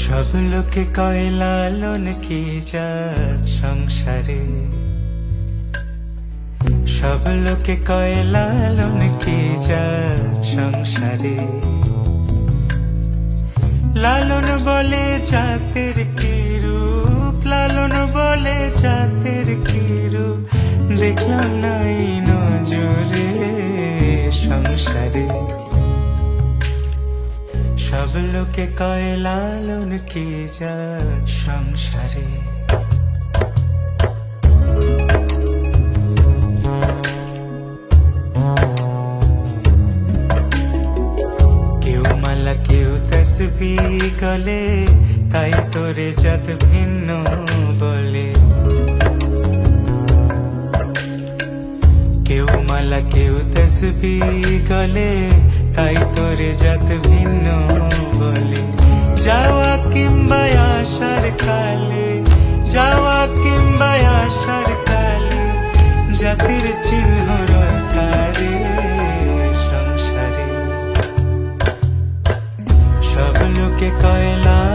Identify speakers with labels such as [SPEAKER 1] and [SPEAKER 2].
[SPEAKER 1] সব লোকে কয় লালন কি জাত সংসারে, সব লোকে কয় লালন কি জাত সংসারে। লালন বলে জাতের কি রূপ, লালন বলে জাতের কি রূপ, দেখলাম নাই নজরে সংসারে। সব লোকে কয় লালন কি জাত সংসারে। কেউ মালা কেউ তসবিহ গলে, তাই তোরে জাত ভিন্ন বলে। কেউ মালা কেউ তসবিহ গলে, তাই তোরে জাত ভিন্ন বলে। যাওয়া কিংবা আসার কালে, যাওয়া কিংবা আসার কালে, জাতির চিহ্ন রটারে সংসারে। সব লোকে কয় লালন